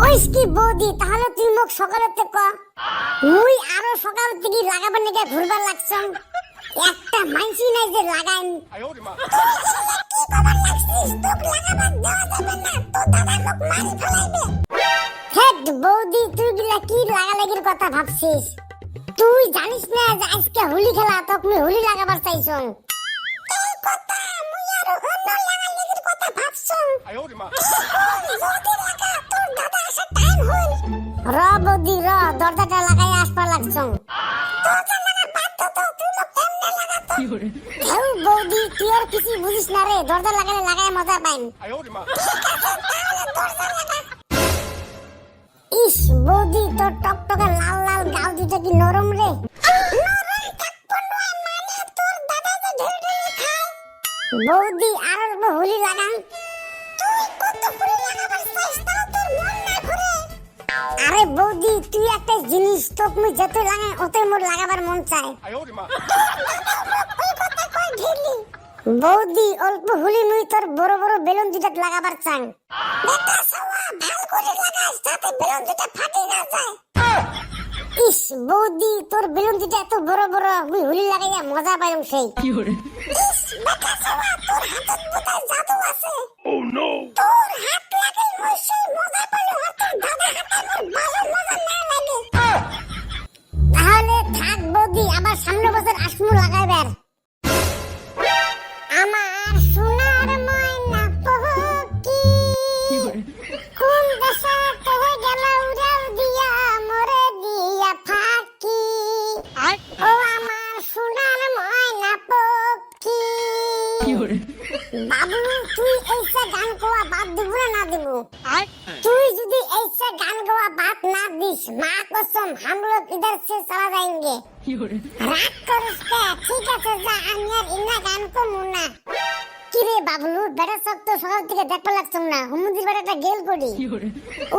কইস কি বৌদি তাহলে তুই মোক সকালে তে ক মুই আরো সকাল থেকে লাগাবার নিকে ঘুরবার লাগছম একটা মানসি নাই যে লাগাইন কি কবার লাগছিস তোক লাগাবার দেওয়া যাবে না তো দাদা লোক মারি ফেলাইবে হেড বৌদি তুই গিলা কি লাগালাগির কথা ভাবছিস তুই জানিস না যে আজকে হোলি খেলা তোক মুই হোলি লাগাবার চাইছম এই কথা মুই আরো অন্য লাগালাগির কথা ভাবছম র বৌদি র দরজাটা লাগাই আসবার লাগছম বৌদি তুই আর কিছু বুঝিস না রে দরজা লাগালে লাগাই মজা পাইন ইস বৌদি তোর টকটকে লাল লাল গাল দুটো কি নরম রে বৌদি আর হোলি লাগান আরে বৌদি তুই একটা জিনিস তোক মুই যত লাগাই ওতে মোর লাগাবার মন চায় বৌদি অল্প হোলি মুই তোর বড় বড় বেলুন দুটা লাগাবার চাই বেটা সাওয়া ভাল করে লাগাস যাতে বেলুন দুটা ফাটে না যায় ইস বৌদি তোর বেলুন দুটা এত বড় বড় মুই হোলি লাগাইয়া মজা পাইলাম সেই ইস বেটা সাওয়া তোর হাতত বোধহয় জাদু আছে ও নো তোর হাত লাগাই মুই সেই মজা পাইলাম আর তোর দাদা হাতে মোর ভালো মজা না লাগে তাহলে থাক বৌদি আবার সামনে বছর আসমু লাগাইবার আমার সোনার ময়না পহকি কোন দেশে গেল উড়াল দিয়া মরে দিয়া ফাঁকি ও আমার সোনার ময়না পহকি বাবু তুই এইসা গান গাওয়া বাদ দিব না দিব তুই যদি এইসা গান গাওয়া বাদ না দিস মা কসম हम लोग इधर से चला जाएंगे রাগ করিস কে ঠিক আছে যা আমি আর ইনা গান কমু না কিরে বাবলু বেটা সব তো সকাল থেকে দেখতে লাগছম না হুমুদির বেটাটা গেল করি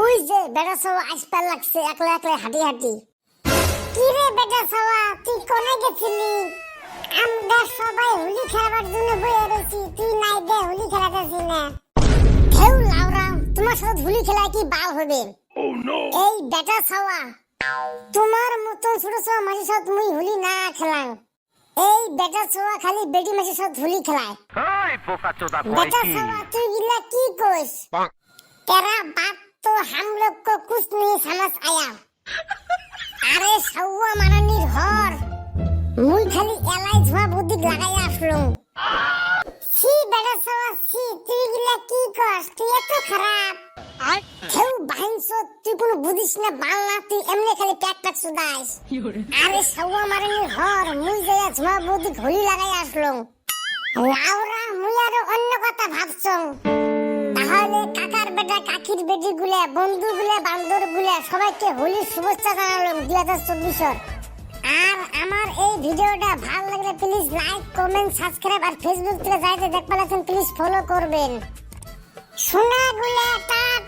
ওই যে বেটা সব আসপার লাগছে একলা একলা হাঁটি হাঁটি কিরে বেটা সওয়া তুই কোনে গেছিলি আমরা সবাই হোলি খেলাবার জন্য বইয়া রয়েছি তুই নাই দে হোলি খেলাতেছি না কেউ লাউরা তোমার সাথে হোলি খেলায় কি বাল হবে এই বেটা সওয়া তোমার মতো ছোট ছোট মাসির সাথে মুই হোলি না খেলাম এই বেটা ছোয়া খালি বেটি মাসির সাথে হোলি খেলায় बेटा सवा तू गिला की कोस तेरा बात तो हम लोग को कुछ नहीं समझ आया अरे सवा माननीर घर मुई खाली एलाई धुआ बुद्धि लगाया আসলো सी बेटा सवा सी तू गिला की कोस तू এত খারাপ কেউ বাইনছ তুই কোনো বুঝিস না বাল না তুই এমনি খালি পেট পেট সুদাইস আরে সওয়া মাননীর ঘর মুই যায় ধুয়া বুদ্ধি ঘড়ি লাগাই আসলো লাউরা মুই আরো অন্য কথা ভাবছম তাহলে কাকার বেটা কাকির বেটি গুলা বন্ধু গুলা বান্ধব গুলা সবাইকে হোলির শুভেচ্ছা জানালাম 2024 আর আমার এই ভিডিওটা ভালো লাগলে প্লিজ লাইক কমেন্ট সাবস্ক্রাইব আর ফেসবুক থেকে যাইতে দেখতে পাচ্ছেন প্লিজ ফলো করবেন সোনা গুলা টাটা।